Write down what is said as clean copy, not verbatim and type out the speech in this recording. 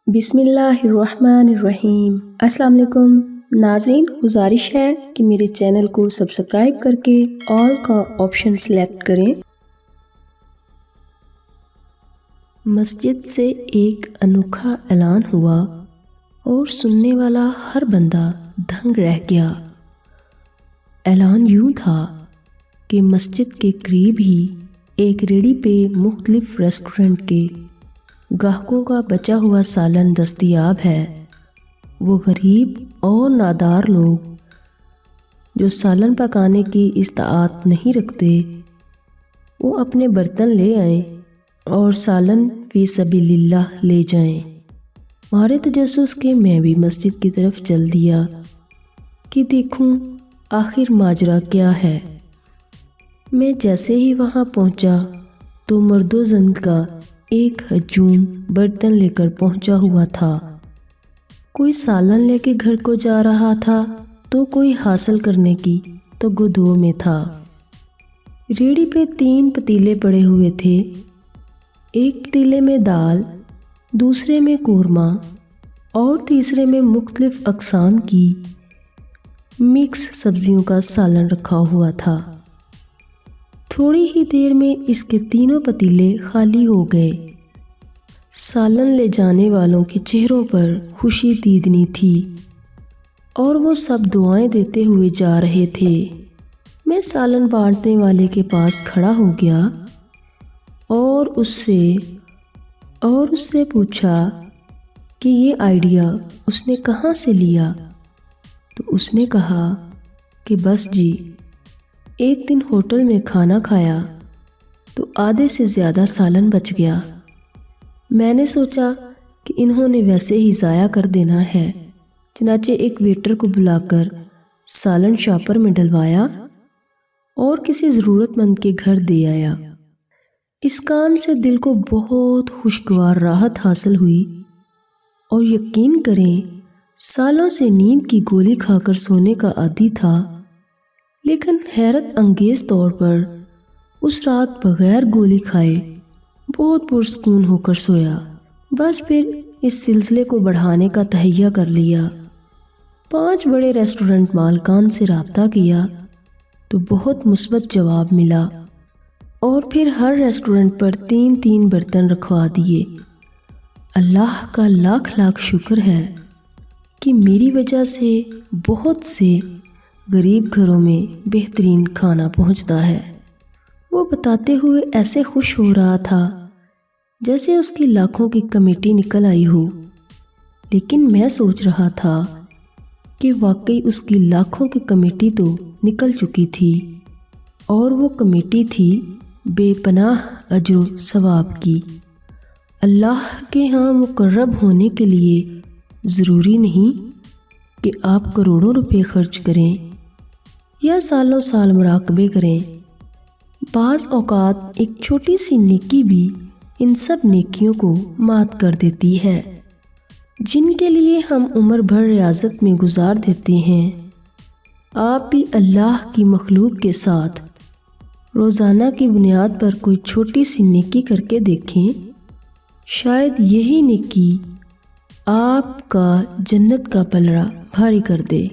بسم اللہ الرحمن الرحیم۔ السلام علیکم ناظرین، گزارش ہے کہ میرے چینل کو سبسکرائب کر کے آل کا آپشن سلیکٹ کریں۔ مسجد سے ایک انوکھا اعلان ہوا اور سننے والا ہر بندہ دنگ رہ گیا۔ اعلان یوں تھا کہ مسجد کے قریب ہی ایک ریڑھی پہ مختلف ریسٹورنٹ کے گاہکوں کا بچا ہوا سالن دستیاب ہے۔ وہ غریب اور نادار لوگ جو سالن پکانے کی استطاعت نہیں رکھتے، وہ اپنے برتن لے آئیں اور سالن فی سبیل اللہ لے جائیں۔ مارے تجسس کے میں بھی مسجد کی طرف چل دیا کہ دیکھوں آخر ماجرا کیا ہے۔ میں جیسے ہی وہاں پہنچا تو مرد و زن کا ایک ہجوم برتن لے کر پہنچا ہوا تھا۔ کوئی سالن لے کے گھر کو جا رہا تھا تو کوئی حاصل کرنے کی تگودو میں تھا۔ ریڑھی پہ 3 پتیلے پڑے ہوئے تھے، ایک پتیلے میں دال، دوسرے میں قورمہ اور تیسرے میں مختلف اقسام کی مکس سبزیوں کا سالن رکھا ہوا تھا۔ تھوڑی ہی دیر میں اس کے تینوں پتیلے خالی ہو گئے۔ سالن لے جانے والوں کے چہروں پر خوشی دیدنی تھی اور وہ سب دعائیں دیتے ہوئے جا رہے تھے۔ میں سالن بانٹنے والے کے پاس کھڑا ہو گیا اور اس سے پوچھا کہ یہ آئیڈیا اس نے کہاں سے لیا، تو اس نے کہا کہ بس جی، ایک دن ہوٹل میں کھانا کھایا تو آدھے سے زیادہ سالن بچ گیا۔ میں نے سوچا کہ انہوں نے ویسے ہی ضائع کر دینا ہے، چنانچہ ایک ویٹر کو بلا کر سالن شاپر میں ڈلوایا اور کسی ضرورت مند کے گھر دے آیا۔ اس کام سے دل کو بہت خوشگوار راحت حاصل ہوئی اور یقین کریں سالوں سے نیند کی گولی کھا کر سونے کا عادی تھا، لیکن حیرت انگیز طور پر اس رات بغیر گولی کھائے بہت پرسکون ہو کر سویا۔ بس پھر اس سلسلے کو بڑھانے کا تہیہ کر لیا۔ 5 بڑے ریسٹورنٹ مالکان سے رابطہ کیا تو بہت مثبت جواب ملا اور پھر ہر ریسٹورنٹ پر 3 برتن رکھوا دیے۔ اللہ کا لاکھ لاکھ شکر ہے کہ میری وجہ سے بہت سے غریب گھروں میں بہترین کھانا پہنچتا ہے۔ وہ بتاتے ہوئے ایسے خوش ہو رہا تھا جیسے اس کی لاکھوں کی کمیٹی نکل آئی ہو، لیکن میں سوچ رہا تھا کہ واقعی اس کی لاکھوں کی کمیٹی تو نکل چکی تھی، اور وہ کمیٹی تھی بے پناہ اجر و ثواب کی۔ اللہ کے ہاں مقرب ہونے کے لیے ضروری نہیں کہ آپ کروڑوں روپے خرچ کریں یا سالوں سال مراقبے کریں۔ بعض اوقات ایک چھوٹی سی نیکی بھی ان سب نیکیوں کو مات کر دیتی ہے جن کے لیے ہم عمر بھر ریاضت میں گزار دیتے ہیں۔ آپ بھی اللہ کی مخلوق کے ساتھ روزانہ کی بنیاد پر کوئی چھوٹی سی نیکی کر کے دیکھیں، شاید یہی نیکی آپ کا جنت کا پلڑا بھاری کر دے۔